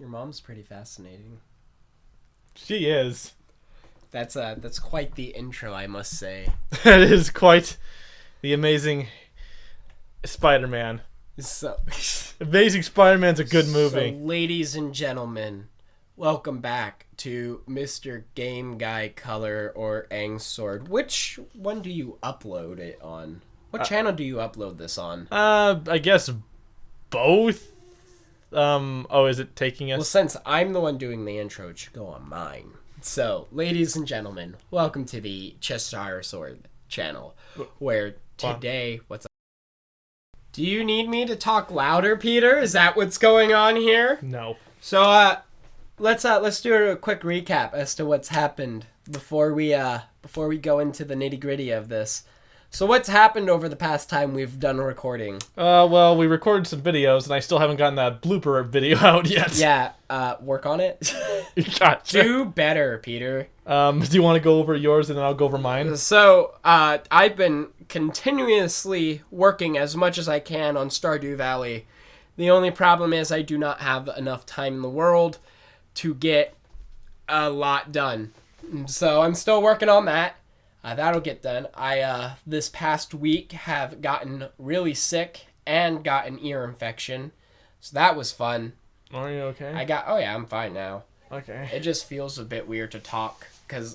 Your mom's pretty fascinating. She is. That's quite the intro, I must say. That is quite the amazing Spider-Man. So, Amazing Spider-Man's a good movie. So, ladies and gentlemen, welcome back to Mr. Game Guy Color or Angsword. Which one do you upload it on? What channel do you upload this on? I guess both. Is it taking us? Well, since I'm the one doing the intro, it should go on mine. So, ladies and gentlemen, welcome to the Cheshire Sword channel, where today, what's up? Do you need me to talk louder, Peter? Is that what's going on here? No. So, let's do a quick recap as to what's happened before we go into the nitty-gritty of this. So what's happened over the past time we've done a recording? Well, we recorded some videos, and I still haven't gotten that blooper video out yet. Yeah, work on it. Gotcha. Do better, Peter. Do you want to go over yours, and then I'll go over mine? So, I've been continuously working as much as I can on Stardew Valley. The only problem is I do not have enough time in the world to get a lot done. So I'm still working on that. That'll get done. I this past week have gotten really sick and got an ear infection. So that was fun. Are you okay? I'm fine now. Okay. It just feels a bit weird to talk,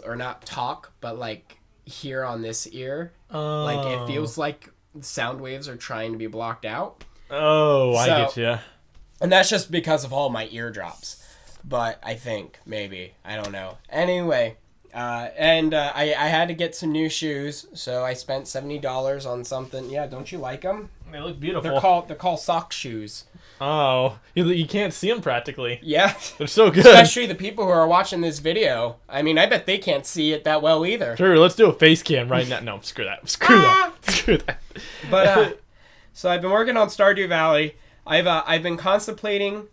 or not talk, but like hear on this ear. Oh. Like it feels like sound waves are trying to be blocked out. Oh, I get you. And that's just because of all my eardrops. But I think, maybe, I don't know. Anyway, I had to get some new shoes, so I spent $70 on something. Yeah, don't you like them? They look beautiful. They're called sock shoes. Oh, you can't see them practically. Yeah. They're so good. Especially the people who are watching this video. I mean, I bet they can't see it that well either. Sure, let's do a face cam right now. No, screw that. Screw that. But, so I've been working on Stardew Valley. I've been contemplating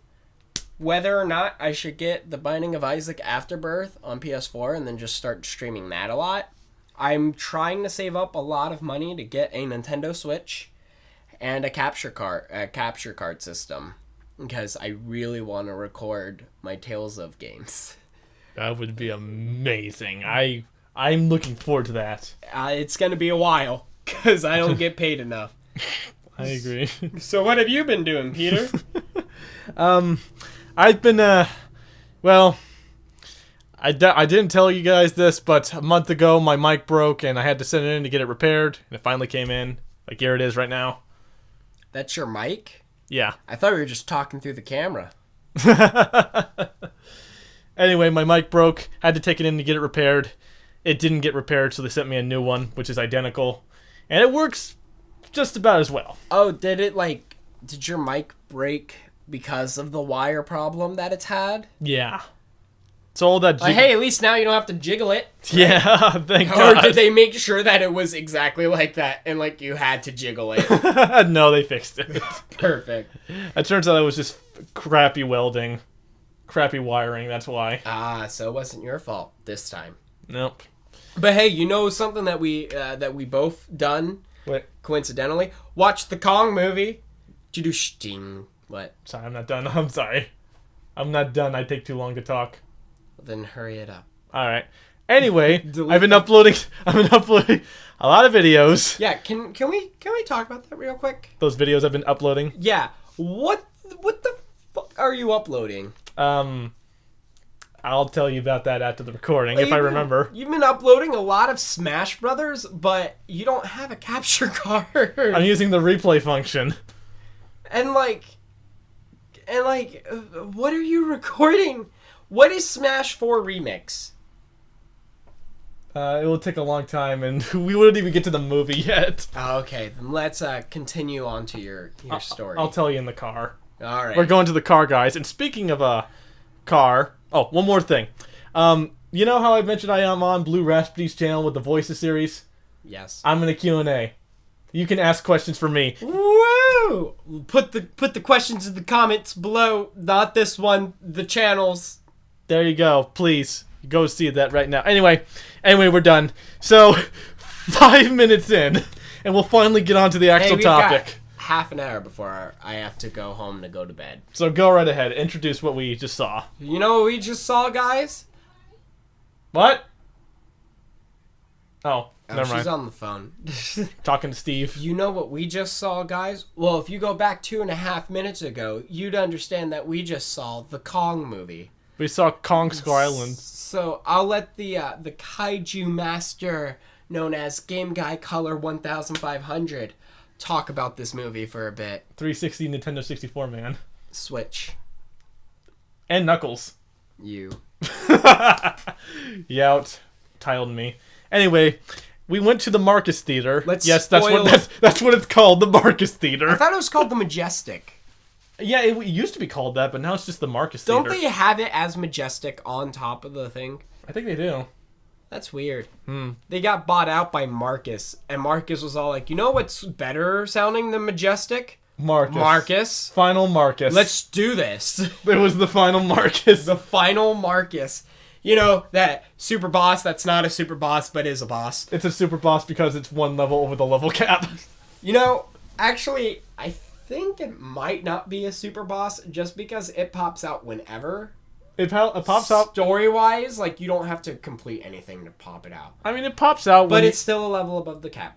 whether or not I should get The Binding of Isaac Afterbirth on PS4 and then just start streaming that a lot. I'm trying to save up a lot of money to get a Nintendo Switch and a capture card system because I really want to record my Tales of games. That would be amazing. I'm looking forward to that. It's going to be a while because I don't get paid enough. I agree. So what have you been doing, Peter? I've been, I didn't tell you guys this, but a month ago my mic broke and I had to send it in to get it repaired, and it finally came in. Like, here it is right now. That's your mic? Yeah. I thought we were just talking through the camera. Anyway, my mic broke. Had to take it in to get it repaired. It didn't get repaired, so they sent me a new one, which is identical. And it works just about as well. Oh, did your mic break because of the wire problem that it's had? Yeah. So all that... Hey, at least now you don't have to jiggle it. Yeah, thank God. Or did they make sure that it was exactly like that and like you had to jiggle it? No, they fixed it. Perfect. It turns out it was just crappy welding. Crappy wiring, that's why. So it wasn't your fault this time. Nope. But hey, you know something that we both done? What? Coincidentally? Watched the Kong movie. Sting. What? Sorry, I'm not done. I'm sorry. I'm not done. I take too long to talk. Then hurry it up. All right. Anyway, I've been uploading a lot of videos. Yeah, can we talk about that real quick? Those videos I've been uploading. Yeah. What the fuck are you uploading? I'll tell you about that after the recording if I remember. You've been uploading a lot of Smash Brothers, but you don't have a capture card. I'm using the replay function. And what are you recording? What is Smash 4 Remix? It will take a long time, and we wouldn't even get to the movie yet. Oh, okay, then let's continue on to your story. I'll tell you in the car. All right. We're going to the car, guys. And speaking of a car... Oh, one more thing. You know how I mentioned I am on Blue Raspberry's channel with the Voices series? Yes. I'm in a Q&A. You can ask questions for me. Woo! Put the questions in the comments below. Not this one. The channels. There you go. Please go see that right now. Anyway, we're done. So, 5 minutes in, and we'll finally get on to the actual topic. half an hour before I have to go home to go to bed. So go right ahead. Introduce what we just saw. You know what we just saw, guys? What? Oh, Oh, never she's mind. on the phone. Talking to Steve. You know what we just saw, guys? Well, if you go back 2.5 minutes ago, you'd understand that we just saw the Kong movie. We saw Kong Skull Island. So I'll let the kaiju master known as Game Guy Color 1500 talk about this movie for a bit. 360 Nintendo 64 man. Switch. And Knuckles. You. Yout. Tiled me. Anyway, we went to the Marcus Theater. Let's yes, spoil- that's what it's called, the Marcus I Theater. thought it was called the Majestic. Yeah, it used to be called that, but now it's just the Marcus Don't Theater. they have it as Majestic on top of the thing? I think they do. That's weird. Hmm. They got bought out by Marcus, and Marcus was all like, you know what's better sounding than Majestic? Marcus. Final Marcus. Let's do this. It was the final Marcus. The final Marcus. You know, that super boss that's not a super boss but is a boss. It's a super boss because it's one level over the level cap. You know, actually, I think it might not be a super boss just because it pops out whenever. It pops out. Story-wise, like, you don't have to complete anything to pop it out. I mean, it pops out, But when it's still a level above the cap.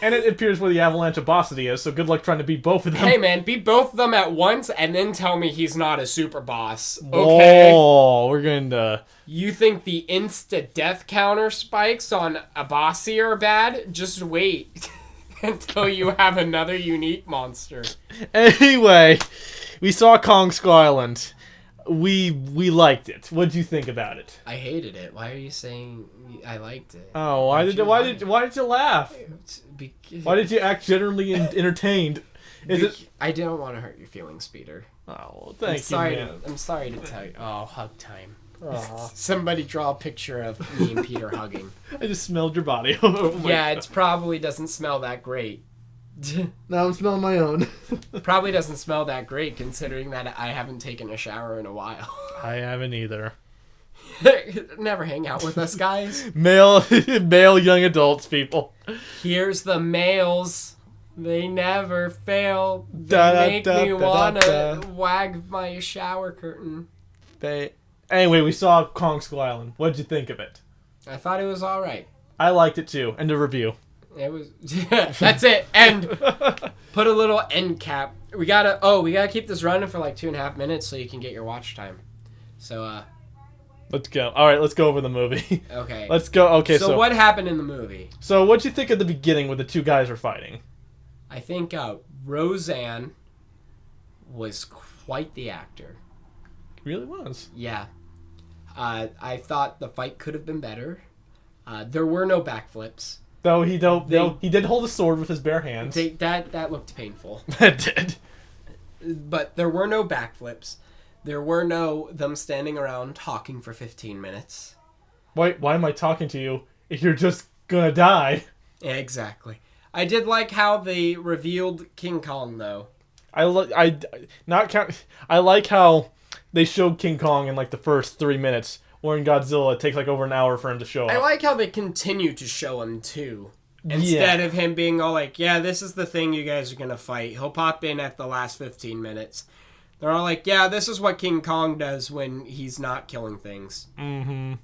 and it appears where the avalanche of bossity is. So good luck trying to beat both of them. Hey, man, beat both of them at once and then tell me he's not a super boss. Okay? Oh, we're going to. You think the insta-death counter spikes on Abasi are bad? Just wait until you have another unique monster. Anyway, we saw Kong Skull Island. We liked it. What'd you think about it? I hated it. Why are you saying I liked it? Oh, why did you laugh? Why did you act generally entertained? Is it? I don't want to hurt your feelings, Peter. Oh, well, thank sorry. you, man. I'm sorry to tell you. Oh, hug time. Aw. Somebody draw a picture of me and Peter hugging. I just smelled your body. Oh my Yeah, God. it probably doesn't smell that great. Now I'm smelling my own. Probably doesn't smell that great considering that I haven't taken a shower in a while. I haven't either. Never hang out with us, guys. Male young adults, people. Here's the males. They never fail. They Da, da, make da, me da, da, wanna da. wag my shower curtain. Anyway, we saw Kong Skull Island. What'd you think of it? I thought it was all right. I liked it too. End of review. It was. That's it. End. Put a little end cap. We gotta keep this running for like 2.5 minutes so you can get your watch time. So Let's go. All right, let's go over the movie. okay. Let's go. Okay, So what happened in the movie? So what'd you think at the beginning where the two guys were fighting? I think Roseanne was quite the actor. It really was. Yeah. I thought the fight could have been better. There were no backflips. Though he did hold a sword with his bare hands. That looked painful. That did. But there were no backflips. There were no them standing around talking for 15 minutes. Why am I talking to you if you're just gonna die? Exactly. I did like how they revealed King Kong, though. I like how they showed King Kong in like the first 3 minutes, where in Godzilla it takes like over an hour for him to show up. I like how they continue to show him, too. Instead of him being all like, yeah, this is the thing you guys are going to fight. He'll pop in at the last 15 minutes. They're all like, yeah, this is what King Kong does when he's not killing things. Mm-hmm.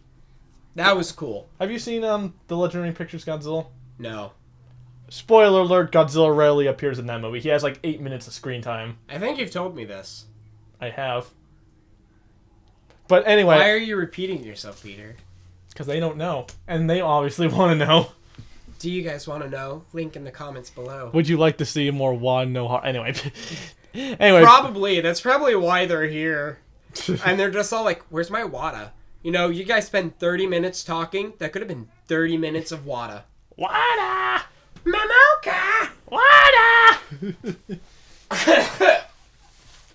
That was cool. Have you seen the Legendary Pictures Godzilla? No. Spoiler alert, Godzilla rarely appears in that movie. He has like 8 minutes of screen time. I think you've told me this. I have. But anyway. Why are you repeating yourself, Peter? Because they don't know. And they obviously want to know. Do you guys want to know? Link in the comments below. Would you like to see more Wan no heart? Anyway. Anyway. Probably. That's probably why they're here. And they're just all like, where's my Wada? You know, you guys spend 30 minutes talking. That could have been 30 minutes of Wada. Wada! Mamoka! Wada!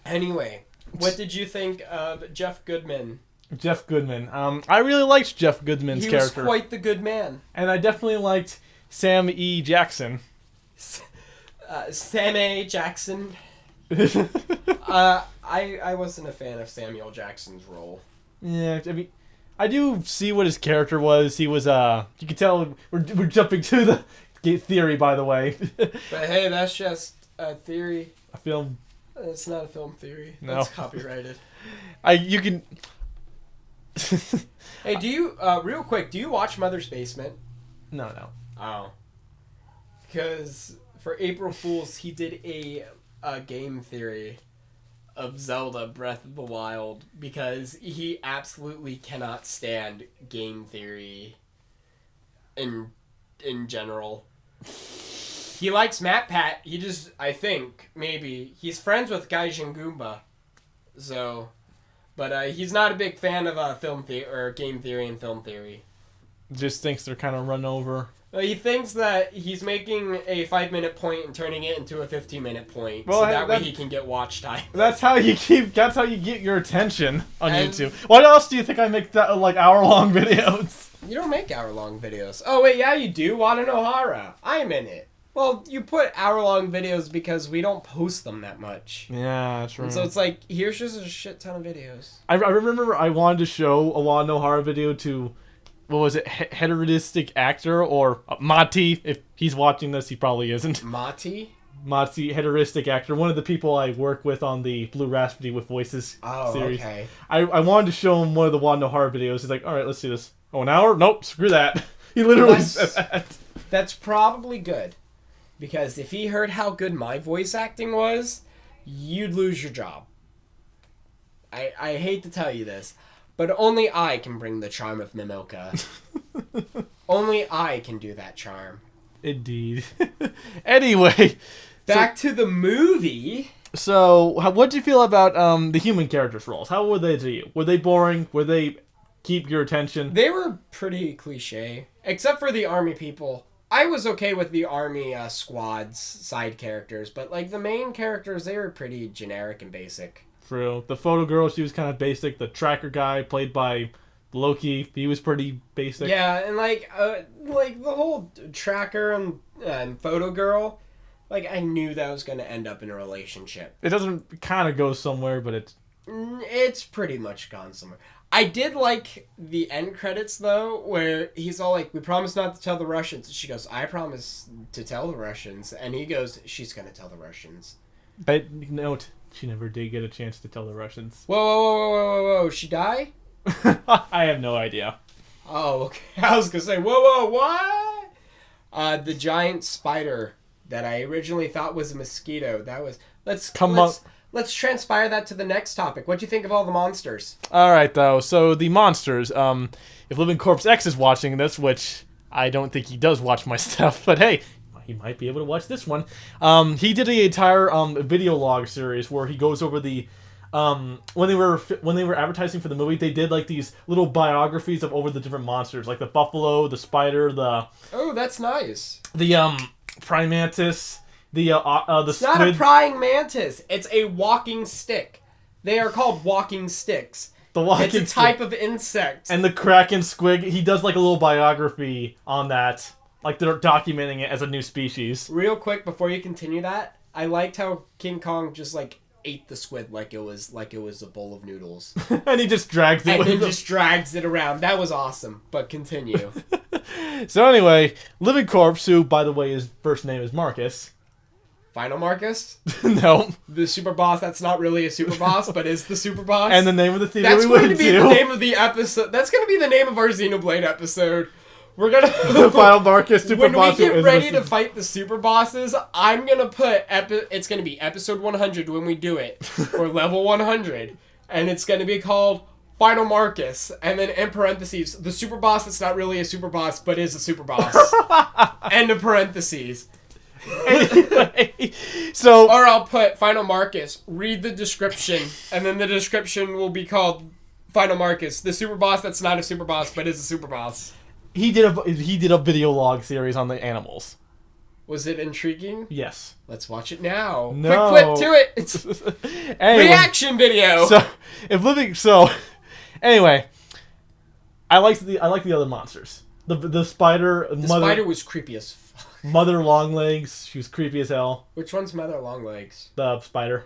Anyway, what did you think of Jeff Goodman? Jeff Goodman. I really liked Jeff Goodman's character. He was quite the good man. And I definitely liked Sam E. Jackson. Sam A. Jackson. I wasn't a fan of Samuel Jackson's role. Yeah, I mean, I do see what his character was. He was, you can tell we're jumping to the theory, by the way. But hey, that's just theory. A film. It's not a film theory. No. That's copyrighted. You can. Hey, do you real quick? Do you watch Mother's Basement? No. Oh. Because for April Fools, he did a game theory of Zelda Breath of the Wild because he absolutely cannot stand game theory in general. He likes MatPat. He just, I think, maybe, he's friends with Gaijin Goomba. So, but he's not a big fan of film theory or game theory and film theory. Just thinks they're kind of run over. He thinks that he's making a 5-minute point and turning it into a 15-minute point, Well, so that way he can get watch time. That's how you get your attention on And- YouTube. What else do you think I make that like hour-long videos? You don't make hour-long videos. Oh wait, yeah, you do. Wada Nohara. I'm in it. Well, you put hour-long videos because we don't post them that much. Yeah, that's right. And so it's like, here's just a shit ton of videos. I remember I wanted to show a Wano Nohara video to, what was it, heteronistic actor, or Mati, if he's watching this, he probably isn't. Mati? Mati, heteronistic actor, one of the people I work with on the Blue Raspberry with Voices series. Okay. I wanted to show him one of the Wano Nohara videos. He's like, alright, let's see this. Oh, an hour? Nope, screw that. He literally said that. That's probably good. Because if he heard how good my voice acting was, you'd lose your job. I hate to tell you this, but only I can bring the charm of Mimoka. Only I can do that charm. Indeed. Anyway. Back to the movie. So, what did you feel about the human characters' roles? How were they to you? Were they boring? Were they keep your attention? They were pretty cliche. Except for the army people. I was okay with the army squad's side characters, but like the main characters, they were pretty generic and basic. True. The photo girl, she was kind of basic. The tracker guy, played by Loki, he was pretty basic. Yeah, and like the whole tracker and photo girl, like I knew that was going to end up in a relationship. It doesn't kind of go somewhere, but It's pretty much gone somewhere. I did like the end credits, though, where he's all like, we promise not to tell the Russians. And she goes, I promise to tell the Russians. And he goes, she's going to tell the Russians. But note, she never did get a chance to tell the Russians. Whoa. She die? I have no idea. Oh, okay. I was going to say, whoa, what? The giant spider that I originally thought was a mosquito. That was... Let's transpire that to the next topic. What do you think of all the monsters? Alright, though. So, the monsters. If Living Corpse X is watching this, which I don't think he does watch my stuff, but hey, he might be able to watch this one. He did the entire video log series where he goes over the... when they were advertising for the movie, they did like these little biographies of over the different monsters, like the buffalo, the spider, the... Oh, that's nice. The, praying mantis... The It's squid. not a prying mantis. It's a walking stick. They are called walking sticks. The walking It's a type of insect. And the kraken squig. He does like a little biography on that. Like they're documenting it as a new species. Real quick before you continue that, I liked how King Kong just like ate the squid like it was a bowl of noodles. And he just drags it And with then him. just drags it around. That was awesome. But continue. So anyway, Living Corpse, who by the way his first name is Marcus. Final Marcus? No. The super boss that's not really a super boss, but is the super boss? And the name of the theater That's we going went to be the name of the episode. That's going to be the name of our Xenoblade episode. We're going The to... Final Marcus Super When Boss. we who get is ready the- to fight the super bosses, I'm going to put... It's going to be episode 100 when we do it. For level 100. And it's going to be called Final Marcus. And then in parentheses, the super boss that's not really a super boss, but is a super boss. End of parentheses. Anyway, so Or I'll put Final Marcus, read the description, and then the description will be called Final Marcus, the super boss that's not a super boss, but is a super boss. he did a video log series on the animals. Was it intriguing? Yes. Let's watch it now. No. Quick clip to it. It's Anyway, reaction video. Anyway, I like the other monsters. The spider, the spider was creepy as fuck. Mother Longlegs. She was creepy as hell. Which one's Mother Longlegs? The spider.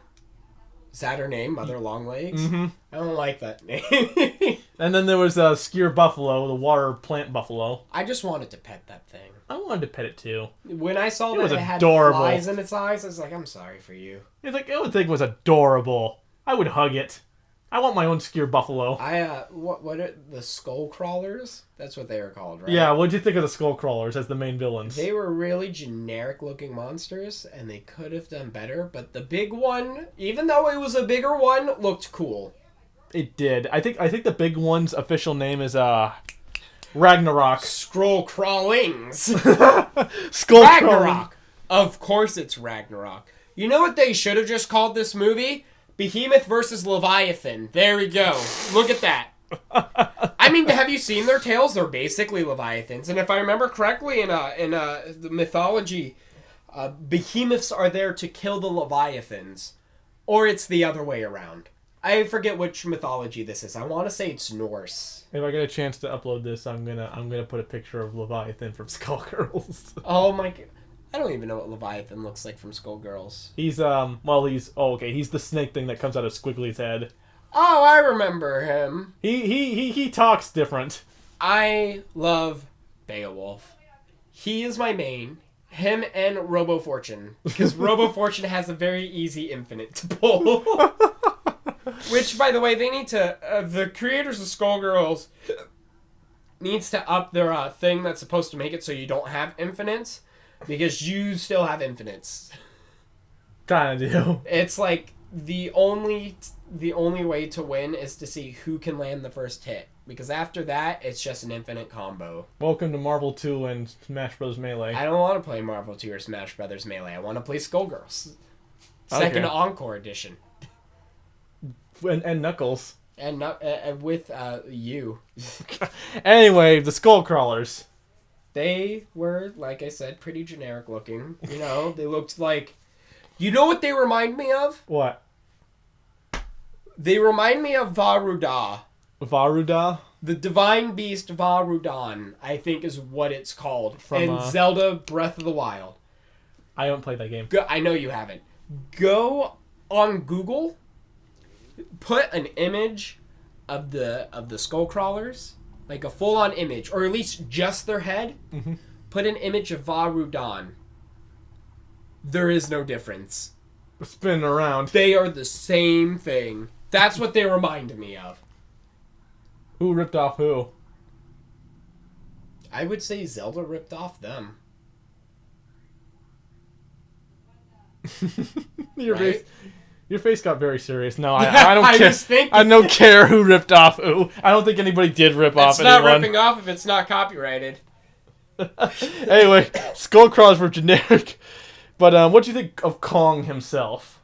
Is that her name, Mother Longlegs? Mm-hmm. I don't like that name. And then there was Skyr Buffalo, the water plant buffalo. I just wanted to pet that thing. I wanted to pet it too. When I saw It that was it had adorable. flies in its eyes, I was like, I'm sorry for you. It's like, the thing was adorable. I would hug it. I want my own Skyr Buffalo. What are the skull crawlers? That's what they were called, right? Yeah, what'd you think of the Skull Crawlers as the main villains? They were really generic looking monsters, and they could have done better, but the big one, even though it was a bigger one, looked cool. It did. I think the big one's official name is Ragnarok. Scroll crawlings. Skull Ragnarok. Of course it's Ragnarok. You know what they should have just called this movie? Behemoth versus Leviathan. There we go. Look at that. I mean, have you seen their tails? They're basically Leviathans. And if I remember correctly in the mythology, behemoths are there to kill the Leviathans. Or it's the other way around. I forget which mythology this is. I want to say it's Norse. If I get a chance to upload this, I'm gonna put a picture of Leviathan from Skullgirls. Oh my god. I don't even know what Leviathan looks like from Skullgirls. He's he's the snake thing that comes out of Squiggly's head. Oh, I remember him. He talks different. I love Beowulf. He is my main. Him and Robo Fortune. Because Robo Fortune has a very easy infinite to pull. Which, by the way, they need to... the creators of Skullgirls needs to up their thing that's supposed to make it so you don't have infinites. Because you still have infinites. Kinda do. It's like the only way to win is to see who can land the first hit. Because after that, it's just an infinite combo. Welcome to Marvel 2 and Smash Bros. Melee. I don't want to play Marvel 2 or Smash Brothers Melee. I want to play Skullgirls. Second Encore Edition. And Knuckles. And not with you. Anyway, the Skullcrawlers. They were, like I said, pretty generic looking. You know, they looked like... You know what they remind me of? What? They remind me of Varuda. Varuda? The Divine Beast Varudan, I think is what it's called. From, in Zelda Breath of the Wild. I haven't played that game. I know you haven't. Go on Google, put an image of the Skullcrawlers, like a full-on image, or at least just their head. Mm-hmm. Put an image of Varudan. There is no difference. Spinning around. They are the same thing. That's what they remind me of. Who ripped off who? I would say Zelda ripped off them. Your face got very serious. No, I don't I care. was thinking. I don't care who ripped off who. I don't think anybody did rip off It's not anyone. ripping off if it's not copyrighted. Anyway, Skullcrawlers were generic. But what do you think of Kong himself?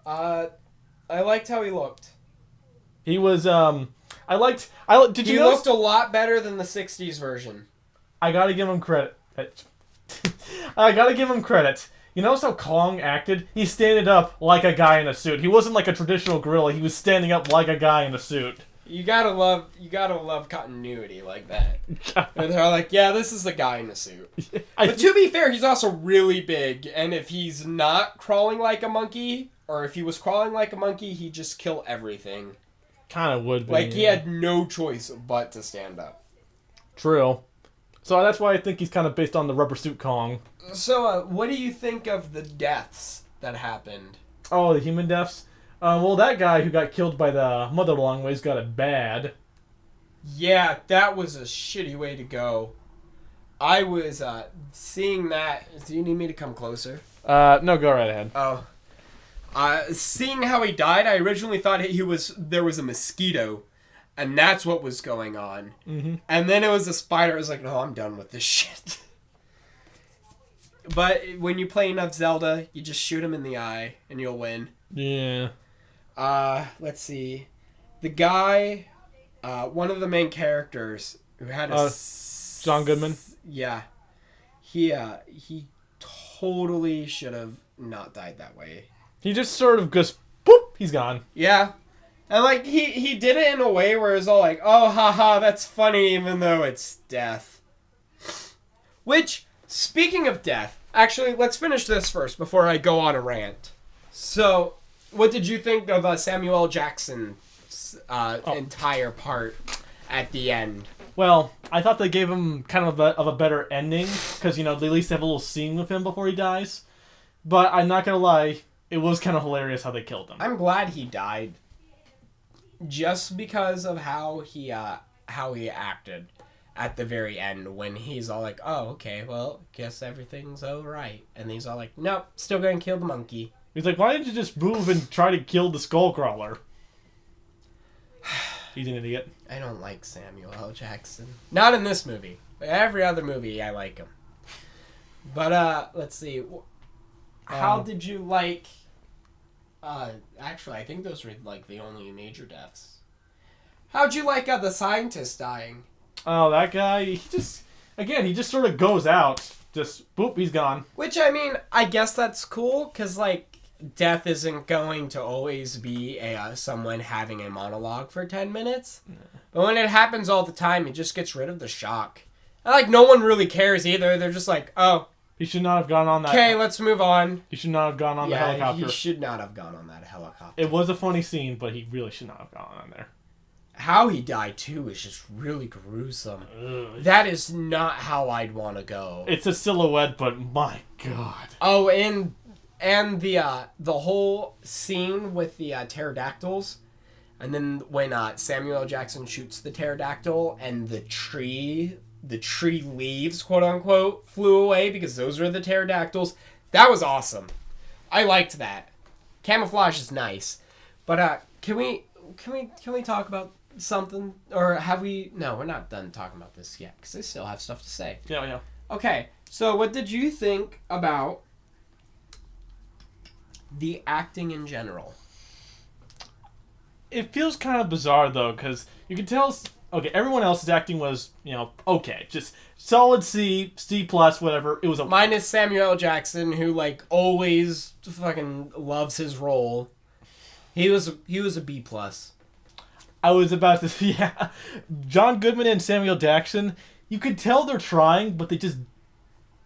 I liked how he looked. He was Did you He notice? looked a lot better than the 60s version. I gotta give him credit. I gotta give him credit. You notice how Kong acted? He standing up like a guy in a suit. He wasn't like a traditional gorilla. He was standing up like a guy in a suit. You gotta love continuity like that. And they're like, yeah, this is the guy in a suit. But to be fair, he's also really big, and if he's not crawling like a monkey, or if he was crawling like a monkey, he'd just kill everything. Kind of would be. Like, he had no choice but to stand up. True. So that's why I think he's kind of based on the Rubber Suit Kong. So, what do you think of the deaths that happened? Oh, the human deaths? Well, that guy who got killed by the Mother Longways got it bad. Yeah, that was a shitty way to go. I was seeing that... Do you need me to come closer? No, go right ahead. Oh. Seeing how he died, I originally thought there was a mosquito, and that's what was going on. Mm-hmm. And then it was a spider. I was like, no, I'm done with this shit. But when you play enough Zelda, you just shoot him in the eye, and you'll win. Yeah. Let's see. The guy, one of the main characters who had a... John Goodman? Yeah. He totally should have not died that way. He just sort of goes, boop, he's gone. Yeah. And, like, he did it in a way where it was all like, oh, haha, that's funny, even though it's death. Which, speaking of death, actually, let's finish this first before I go on a rant. So, what did you think of Samuel Jackson's entire part at the end. Well, I thought they gave him kind of a better ending because they at least have a little scene with him before he dies. But I'm not gonna lie, it was kind of hilarious how they killed him. I'm glad he died, just because of how he acted at the very end when he's all like, "Oh, okay, well, guess everything's all right," and he's all like, "Nope, still gonna kill the monkey." He's like, "Why didn't you just move and try to kill the Skullcrawler?" He's an idiot. I don't like Samuel L. Jackson. Not in this movie. Every other movie, I like him. But, let's see. How did you like... actually, I think those were, like, the only major deaths. How'd you like the scientist dying? Oh, that guy, he just sort of goes out. Just, boop, he's gone. Which, I mean, I guess that's cool, because, like, death isn't going to always be someone having a monologue for 10 minutes. No. But when it happens all the time, it just gets rid of the shock. And, like, no one really cares either. They're just like, oh. He should not have gone on that. Okay, let's move on. He should not have gone on the helicopter. He should not have gone on that helicopter. It was a funny scene, but he really should not have gone on there. How he died, too, is just really gruesome. Ugh. That is not how I'd want to go. It's a silhouette, but my God. Oh, and the whole scene with the pterodactyls, and then when Samuel L. Jackson shoots the pterodactyl and the tree leaves, quote unquote, flew away because those were the pterodactyls. That was awesome. I liked that. Camouflage is nice, but can we talk about something, or have we? No, we're not done talking about this yet because I still have stuff to say. Yeah. Okay, so what did you think about the acting in general? It feels kind of bizarre though, because you can tell. Okay, everyone else's acting was, okay, just solid C+, whatever. It was minus Samuel L. Jackson, who like always fucking loves his role. He was a B+. I was about to, yeah. John Goodman and Samuel Jackson, you could tell they're trying, but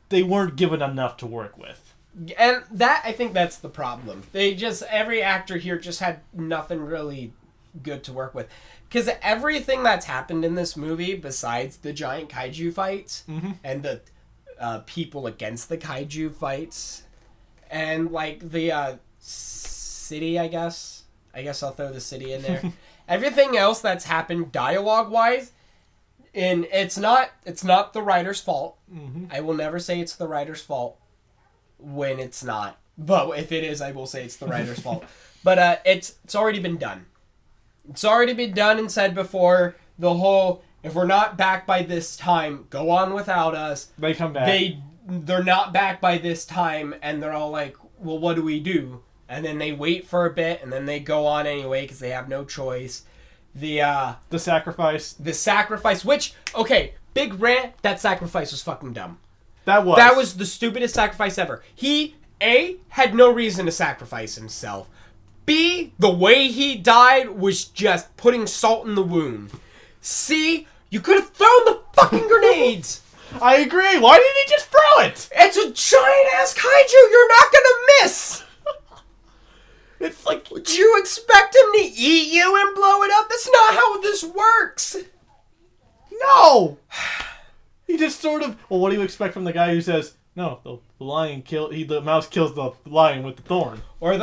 they weren't given enough to work with. And I think that's the problem. Every actor here just had nothing really good to work with. Because everything that's happened in this movie, besides the giant kaiju fights, and the people against the kaiju fights, and like the city, I guess I'll throw the city in there. Everything else that's happened dialogue-wise, and it's not the writer's fault. I will never say it's the writer's fault when it's not. But if it is, I will say it's the writer's fault. But it's already been done. It's already been done and said before. The whole, if we're not back by this time, go on without us. They come back. They're not back by this time, and they're all like, well, what do we do? And then they wait for a bit, and then they go on anyway because they have no choice. The sacrifice. The sacrifice, which, okay, big rant, that sacrifice was fucking dumb. That was the stupidest sacrifice ever. He, A, had no reason to sacrifice himself. B, the way he died was just putting salt in the wound. C, you could have thrown the fucking grenades. I agree. Why didn't he just throw it? It's a giant-ass kaiju. You're not gonna miss. It's like... Would you expect him to eat you and blow it up? That's not how this works. No. He just sort of... Well, what do you expect from the guy who says, no, the mouse kills the lion with the thorn? Or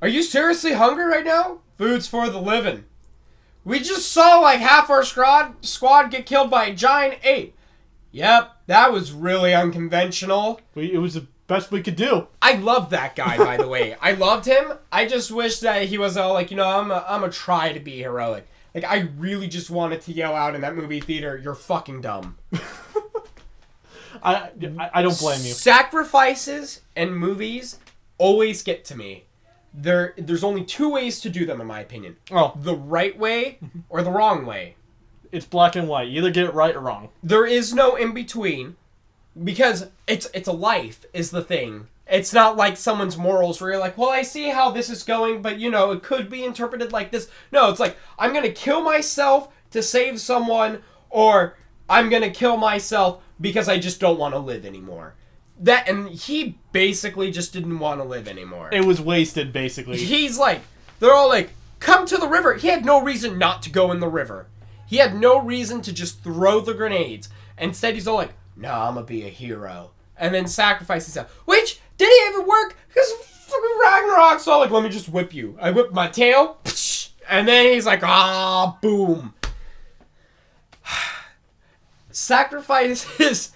are you seriously hungry right now? Food's for the living. We just saw like half our squad get killed by a giant ape. Yep, that was really unconventional. It was the best we could do. I loved that guy, by the way. I loved him. I just wish that he was all like, I'm a try to be heroic. Like, I really just wanted to yell out in that movie theater, you're fucking dumb. I don't blame you. Sacrifices in movies always get to me. There's only two ways to do them, in my opinion. Oh. The right way or the wrong way. It's black and white. You either get it right or wrong. There is no in-between. Because it's a life, is the thing. It's not like someone's morals where you're like, well, I see how this is going, but, it could be interpreted like this. No, it's like, I'm going to kill myself to save someone, or I'm going to kill myself because I just don't want to live anymore. And he basically just didn't want to live anymore. It was wasted, basically. He's like, they're all like, come to the river. He had no reason not to go in the river. He had no reason to just throw the grenades. Instead, he's all like, "Nah, I'm gonna be a hero," and then sacrifice himself. Which did it even work? Because fucking Ragnarok's all like, "Let me just whip you." I whip my tail, and then he's like, "Ah, boom." Sacrifices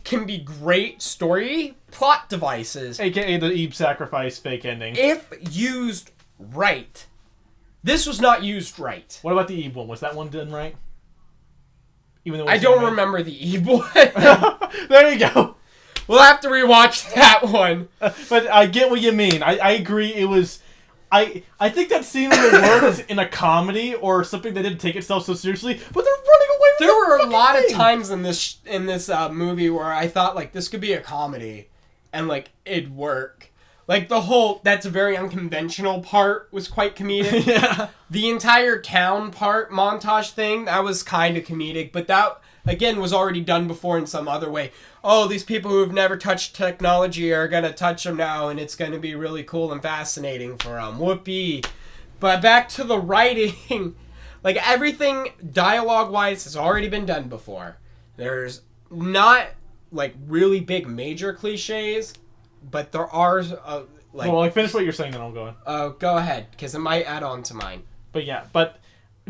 can be great story plot devices, AKA the Eve sacrifice fake ending. if used right. This was not used right. What about the Eve one? Was that one done right? Even though I don't remember the Eve one. There you go. We'll have to rewatch that one. But I get what you mean. I agree. It was. I think that scene would work in a comedy or something that didn't take itself so seriously. But they're running away with There were a lot thing. of times in this movie where I thought like this could be a comedy, and like it'd work. Like the whole that's a very unconventional part was quite comedic. Yeah. The entire town part montage thing that was kind of comedic, but that again was already done before in some other way. Oh, these people who've never touched technology are gonna touch them now, and it's gonna be really cool and fascinating for them. Whoopee! But back to the writing, like everything dialogue-wise has already been done before. There's not like really big major cliches, but there are like. Well, finish what you're saying, then I'll go on. Go ahead, because it might add on to mine. But yeah,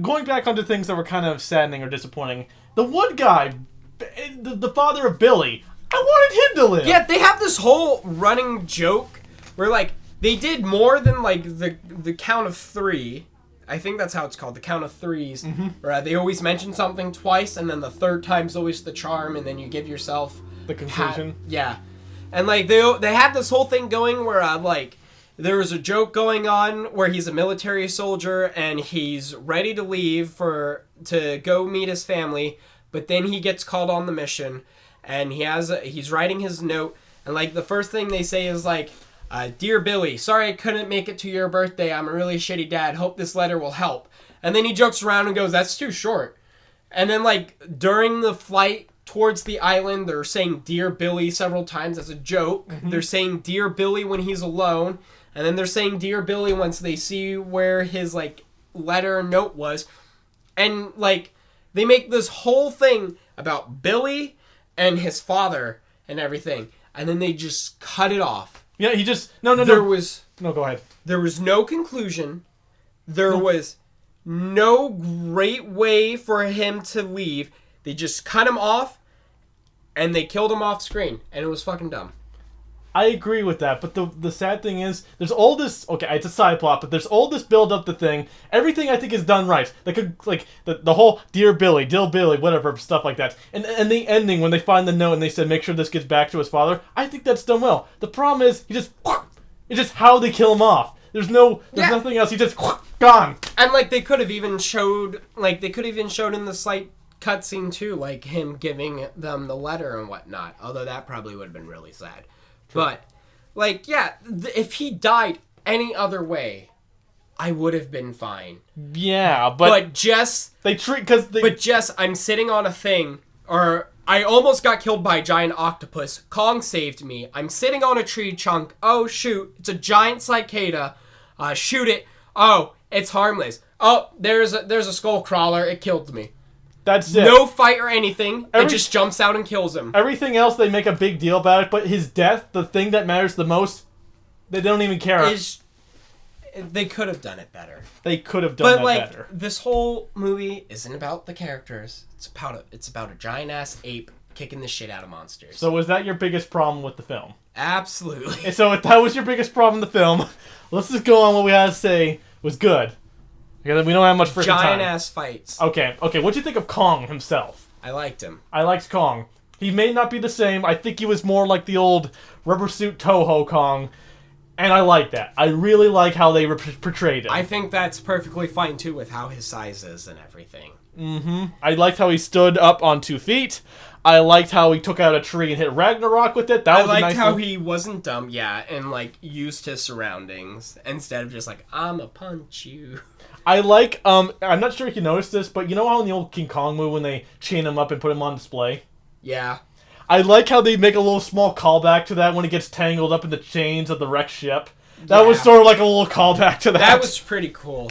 going back onto things that were kind of saddening or disappointing, the one guy, the father of Billy, I wanted him to live. Yeah, they have this whole running joke where like they did more than like the count of three. I think that's how it's called, the count of threes. Mm-hmm. Where they always mention something twice, and then the third time's always the charm, and then you give yourself The conclusion. yeah, and like they had this whole thing going where like. There was a joke going on where he's a military soldier and he's ready to leave to go meet his family, but then he gets called on the mission, and he's writing his note, and like the first thing they say is like, "Dear Billy, sorry I couldn't make it to your birthday. I'm a really shitty dad. Hope this letter will help." And then he jokes around and goes, "That's too short." And then like during the flight towards the island, they're saying "Dear Billy" several times as a joke. Mm-hmm. They're saying "Dear Billy" when he's alone. And then they're saying "Dear Billy" once they see where his, like, letter and note was. And, like, they make this whole thing about Billy and his father and everything. And then they just cut it off. Yeah, he just... No, No, go ahead. There was no conclusion. There was no great way for him to leave. They just cut him off, and they killed him off screen. And it was fucking dumb. I agree with that, but the sad thing is, there's all this... Okay, it's a side plot, but there's all this build-up to thing. Everything, I think, is done right. Like the whole Dear Billy, Dill Billy, whatever, stuff like that. And the ending, when they find the note and they said, make sure this gets back to his father, I think that's done well. The problem is, it's just how they kill him off. There's nothing else. He just... Gone. And, like, they could have even showed... Like, they could have even showed in the slight cutscene, too, like, him giving them the letter and whatnot. Although that probably would have been really sad. But, like, yeah, if he died any other way, I would have been fine. Yeah, but Jess... But Jess, I'm sitting on a thing, or I almost got killed by a giant octopus. Kong saved me. I'm sitting on a tree chunk. Oh, shoot, it's a giant cicada. Shoot it. Oh, it's harmless. Oh, there's a skull crawler. It killed me. That's it. No fight or anything. It just jumps out and kills him. Everything else, they make a big deal about it, but his death, the thing that matters the most, they don't even care. They could have done it better. They could have done that better. This whole movie isn't about the characters. It's about a giant-ass ape kicking the shit out of monsters. So was that your biggest problem with the film? Absolutely. And so if that was your biggest problem in the film, let's just go on what we had to say was good. Because we don't have much freaking time. Giant-ass fights. Okay. What'd you think of Kong himself? I liked him. I liked Kong. He may not be the same. I think he was more like the old rubber suit Toho Kong. And I like that. I really like how they portrayed him. I think that's perfectly fine, too, with how his size is and everything. Mm-hmm. I liked how he stood up on 2 feet. I liked how he took out a tree and hit Ragnarok with it. I liked how he wasn't dumb, and, like, used his surroundings instead of just like, "I'ma punch you." I like, I'm not sure if you noticed this, but you know how in the old King Kong movie when they chain him up and put him on display? Yeah. I like how they make a little small callback to that when he gets tangled up in the chains of the wrecked ship. That was sort of like a little callback to that. That was pretty cool.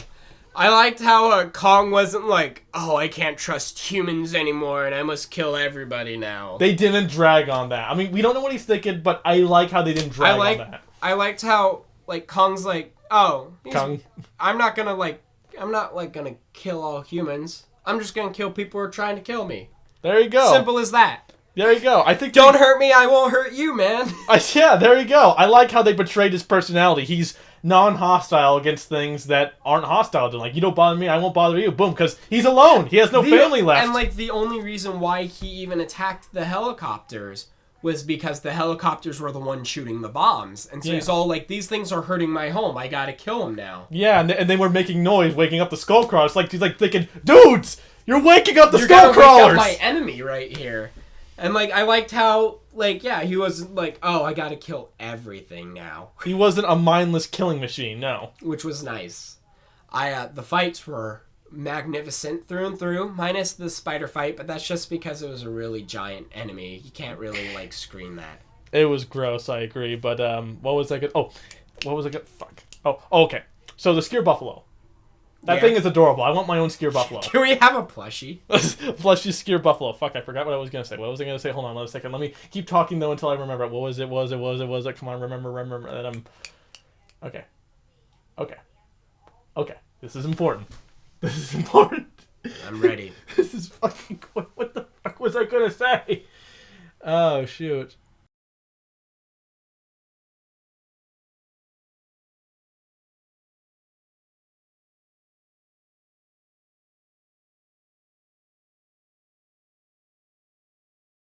I liked how Kong wasn't like, oh, I can't trust humans anymore and I must kill everybody now. They didn't drag on that. I mean, we don't know what he's thinking, but I like how they didn't drag on that. I liked how, like, Kong's like, oh, Kong. I'm not gonna kill all humans. I'm just gonna kill people who are trying to kill me. There you go. Simple as that. There you go. I think Don't hurt me, I won't hurt you, man. Yeah, there you go. I like how they portrayed his personality. He's non-hostile against things that aren't hostile to him. Like, you don't bother me, I won't bother you. Boom, because he's alone. He has no family left. And, like, the only reason why he even attacked the helicopters was because the helicopters were the ones shooting the bombs. And so he's all like, these things are hurting my home. I gotta kill them now. Yeah, and they were making noise, waking up the Skullcrawlers. Like, he's like thinking, dudes, you're waking up the Skullcrawlers! You're gonna wake up my enemy right here. And, like, I liked how, like, yeah, he wasn't like, oh, I gotta kill everything now. He wasn't a mindless killing machine, no. Which was nice. The fights were magnificent through and through, minus the spider fight, but that's just because it was a really giant enemy. You can't really, like, screen that. It was gross, I agree, but, what was I gonna... Oh, what was I gonna... Fuck. Oh, okay. So, the Skyr Buffalo. That thing is adorable. I want my own Skyr Buffalo. Can we have a plushie? Plushie Skyr Buffalo. Fuck, I forgot what I was gonna say. What was I gonna say? Hold on a second. Let me keep talking, though, until I remember it. What was it? Come on, remember. And I'm... Okay. This is important. I'm ready. This is fucking... What the fuck was I gonna say? Oh, shoot.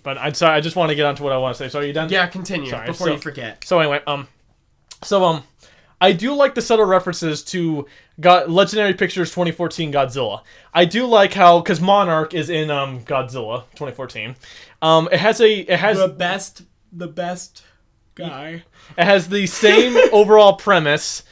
But I'm sorry, I just want to get on to what I want to say. So are you done? Yeah, continue before you forget. So anyway, I do like the subtle references to Legendary Pictures 2014 Godzilla. I do like how, because Monarch is in Godzilla 2014. It has the best guy. It has the same overall premise.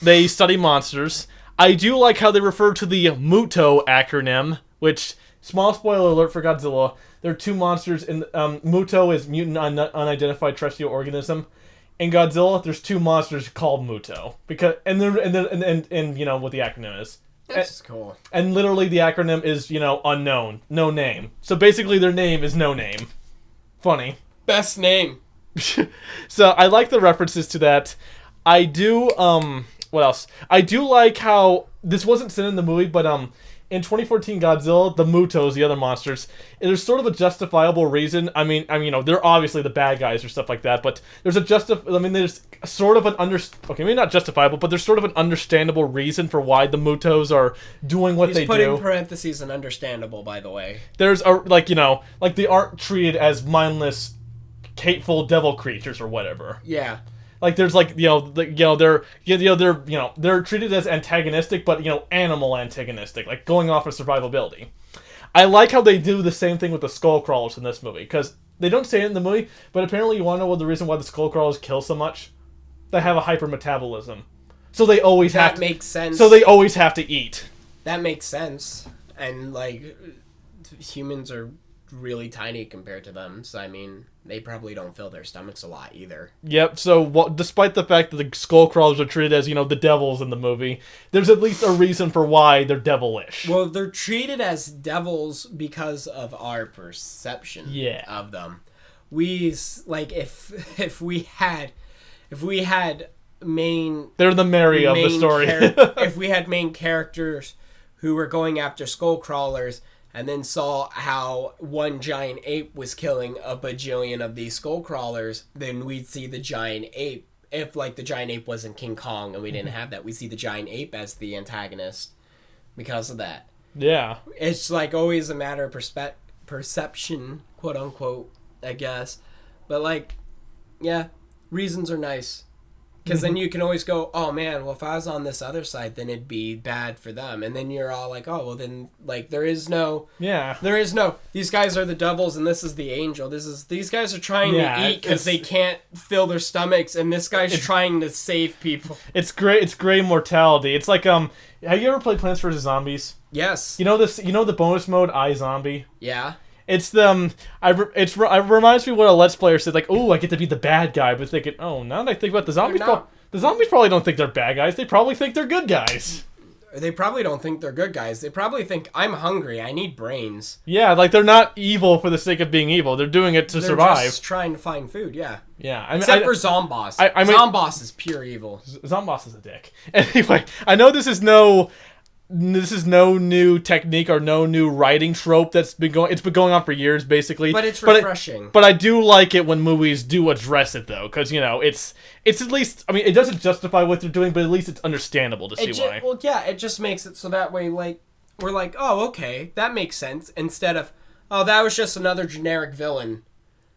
They study monsters. I do like how they refer to the MUTO acronym, which, small spoiler alert for Godzilla, there are two monsters in MUTO is mutant unidentified terrestrial organism. In Godzilla, there's two monsters called MUTO because and you know what the acronym is. That's cool. And literally the acronym is, you know, unknown, no name. So basically their name is no name. Funny. Best name. So I like the references to that. I do what else? I do like how this wasn't said in the movie, but in 2014 Godzilla, the MUTOs, the other monsters, there's sort of a justifiable reason. I mean, you know, they're obviously the bad guys or stuff like that, but there's there's sort of an okay, maybe not justifiable, but there's sort of an understandable reason for why the MUTOs are doing what they do. He's put in parentheses and understandable, by the way. There's a, like, you know, like they aren't treated as mindless, hateful devil creatures or whatever. Yeah. Like there's like they're treated as antagonistic, but animal antagonistic, like going off of survivability. I like how they do the same thing with the Skullcrawlers in this movie because they don't say it in the movie, but apparently you want to know what the reason why the Skullcrawlers kill so much? They have a hypermetabolism, so they always have to. That makes sense. So they always have to eat. That makes sense, and like humans are really tiny compared to them, so I mean they probably don't fill their stomachs a lot either. Yep, so despite the fact that the Skullcrawlers are treated as, the devils in the movie, there's at least a reason for why they're devilish. Well, they're treated as devils because of our perception of them. We, like, if we had main... They're the Mary of the story. If we had main characters who were going after Skullcrawlers and then saw how one giant ape was killing a bajillion of these Skullcrawlers, then we'd see the giant ape. If, like, the giant ape wasn't King Kong and we didn't have that, we'd see the giant ape as the antagonist because of that. Yeah. It's, like, always a matter of perception, quote-unquote, I guess. But, like, yeah, reasons are nice. Because then you can always go, oh, man, well, if I was on this other side, then it'd be bad for them. And then you're all like, oh, well, then, like, there is no, these guys are the devils and this is the angel. These guys are trying to eat because they can't fill their stomachs, and this guy's trying to save people. It's gray mortality. It's like, have you ever played Plants vs. Zombies? Yes. You know the bonus mode, iZombie? Yeah. It's it reminds me what a Let's Player said, like, oh, I get to be the bad guy, but thinking, oh, now that I think about the zombies probably don't think they're bad guys. They probably think they're good guys. They probably don't think they're good guys. They probably think, I'm hungry, I need brains. Yeah, like they're not evil for the sake of being evil. They're doing it to They're survive. just trying to find food, yeah. Yeah, I mean, Except for Zomboss. I mean- Zomboss is pure evil. Zomboss is a dick. Anyway, I know this is no new technique or no new writing trope that's been going. It's been going on for years, basically. But it's refreshing. But I do like it when movies do address it, though, because it's at least. I mean, it doesn't justify what they're doing, but at least it's understandable to see why. Well, yeah, it just makes it so that way, like, we're like, oh, okay, that makes sense. Instead of, oh, that was just another generic villain.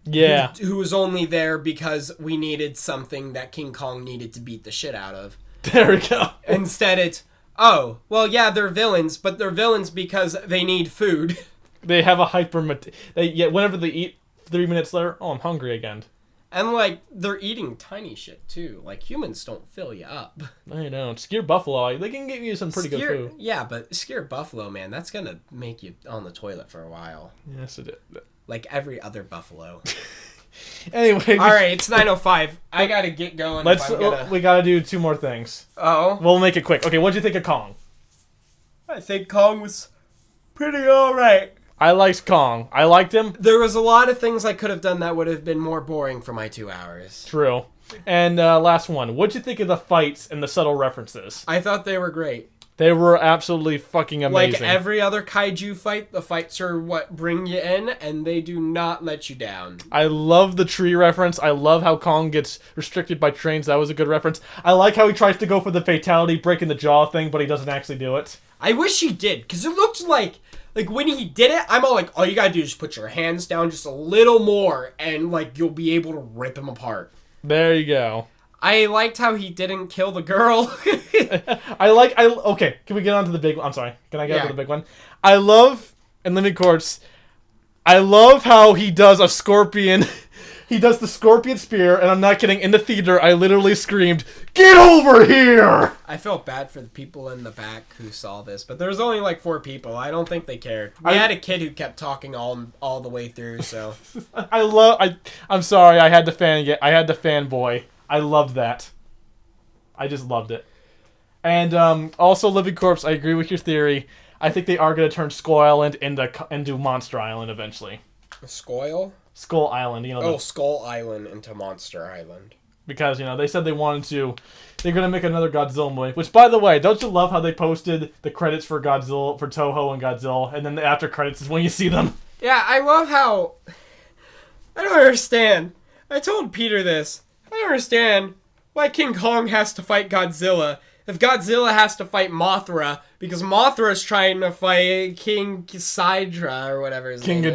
Yeah. Who was only there because we needed something that King Kong needed to beat the shit out of. There we go. Instead, it's, oh, well, yeah, they're villains, but they're villains because they need food. They have a whenever they eat 3 minutes later, oh, I'm hungry again. And, like, they're eating tiny shit, too. Like, humans don't fill you up. I know. Skewer buffalo, they can give you some pretty good food. Yeah, but skewer buffalo, man, that's gonna make you on the toilet for a while. Yes, it is. Like every other buffalo. Anyway. Alright, it's 9:05. I gotta get going. We gotta do 2 more things. Oh? We'll make it quick. Okay, what'd you think of Kong? I think Kong was pretty alright. I liked Kong. I liked him. There was a lot of things I could have done that would have been more boring for my 2 hours. True. And last one. What'd you think of the fights and the subtle references? I thought they were great. They were absolutely fucking amazing. Like every other kaiju fight, the fights are what bring you in, and they do not let you down. I love the tree reference. I love how Kong gets restricted by trains. That was a good reference. I like how he tries to go for the fatality, breaking the jaw thing, but he doesn't actually do it. I wish he did, because it looked like when he did it, I'm all like, all you gotta do is put your hands down just a little more, and like you'll be able to rip him apart. There you go. I liked how he didn't kill the girl. Okay, can we get on to the big one? I'm sorry. Can I get on to the big one? I love, in Living Corpse, I love how he does a scorpion. He does the scorpion spear, and I'm not kidding. In the theater, I literally screamed, "Get over here!" I felt bad for the people in the back who saw this, but there was only like 4 people. I don't think they cared. We had a kid who kept talking all the way through, so. I'm sorry, I had to fanboy. I loved that. I just loved it. And also, Living Corpse, I agree with your theory. I think they are going to turn Skull Island into Monster Island eventually. Skull? Skull Island, Skull Island into Monster Island. Because, they said they wanted to... They're going to make another Godzilla movie. Which, by the way, don't you love how they posted the credits for Godzilla, for Toho and Godzilla, and then the after credits is when you see them? Yeah, I love how... I don't understand. I told Peter this. I don't understand why King Kong has to fight Godzilla if Godzilla has to fight Mothra, because Mothra's trying to fight King Sidra or whatever his name is.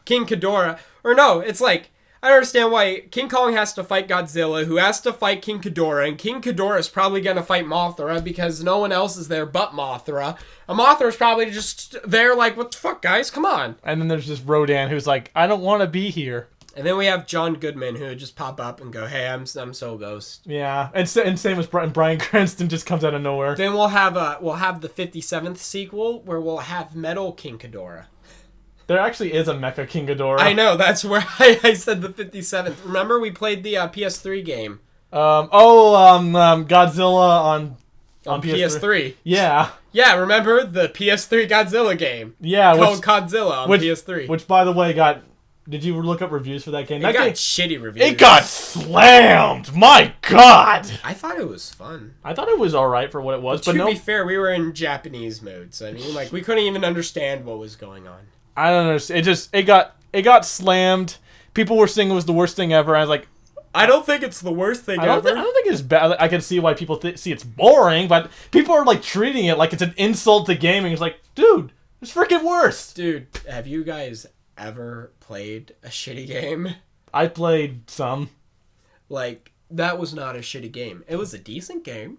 King Ghidorah. Or no, it's like, I don't understand why King Kong has to fight Godzilla, who has to fight King Ghidorah, and King Ghidorah is probably going to fight Mothra because no one else is there but Mothra. And Mothra's probably just there like, what the fuck, guys? Come on. And then there's just Rodan who's like, I don't want to be here. And then we have John Goodman, who would just pop up and go, "Hey, I'm so Ghost." Yeah, and same as Bryan Cranston just comes out of nowhere. Then we'll have the 57th sequel where we'll have Metal King Ghidorah. There actually is a Mecha King Ghidorah. I know, that's where I said the 57th. Remember we played the PS3 game? Godzilla on PS3. Yeah. Yeah, remember the PS3 Godzilla game? Yeah, called Godzilla on PS3. Which, by the way, Did you look up reviews for that game? It got shitty reviews. It got slammed! My god! I thought it was fun. I thought it was alright for what it was, but to be fair, we were in Japanese mode, so I mean, like, we couldn't even understand what was going on. I don't understand. It got slammed. People were saying it was the worst thing ever. I was like, I don't think it's the worst thing ever. I don't think it's bad. I can see why people see it's boring, but people are like treating it like it's an insult to gaming. It's like, dude, it's freaking worse. Dude, have you guys ever played a shitty game? I played some. Like, that was not a shitty game. It was a decent game.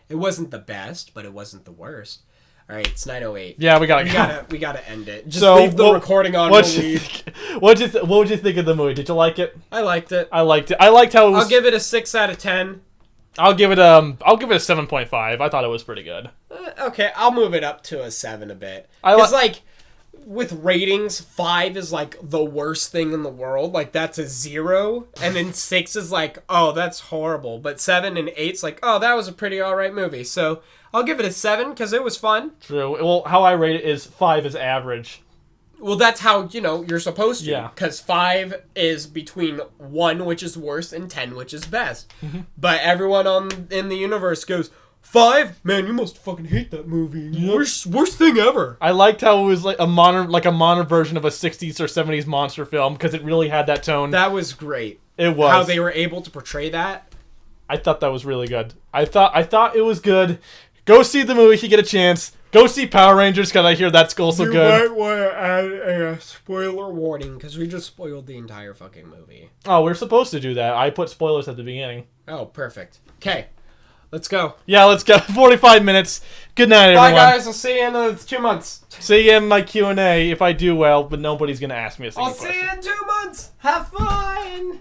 It wasn't the best, but it wasn't the worst. All right, it's 9:08. Yeah, we gotta end it. Just leave the recording on. What would you think of the movie? Did you like it? I liked it. I liked how it was. I'll give it a 6 out of 10. I'll give it a 7.5. I thought it was pretty good. Okay, I'll move it up to a 7 a bit. Because with ratings, 5 is like the worst thing in the world. Like that's a 0, and then 6 is like, oh, that's horrible. But 7 and 8's like, oh, that was a pretty alright movie. So I'll give it a 7 because it was fun. True. Well, how I rate it is 5 is average. Well, that's how, you're supposed to. Yeah. Because 5 is between 1, which is worst, and 10, which is best. Mm-hmm. But everyone in the universe goes, 5? Man, you must fucking hate that movie. Yep. Worst thing ever. I liked how it was like a modern version of a 60s or 70s monster film because it really had that tone. That was great. It was. How they were able to portray that. I thought that was really good. I thought it was good. Go see the movie if you get a chance. Go see Power Rangers because I hear that's also You good. might want to add a spoiler warning because we just spoiled the entire fucking movie. Oh, we're supposed to do that. I put spoilers at the beginning. Oh, perfect. Okay, let's go. Yeah, let's go. 45 minutes. Good night, everyone. Bye, guys. I'll see you in 2 months. See you in my Q&A if I do well, but nobody's going to ask me a single I'll question. see you in 2 months. Have fun.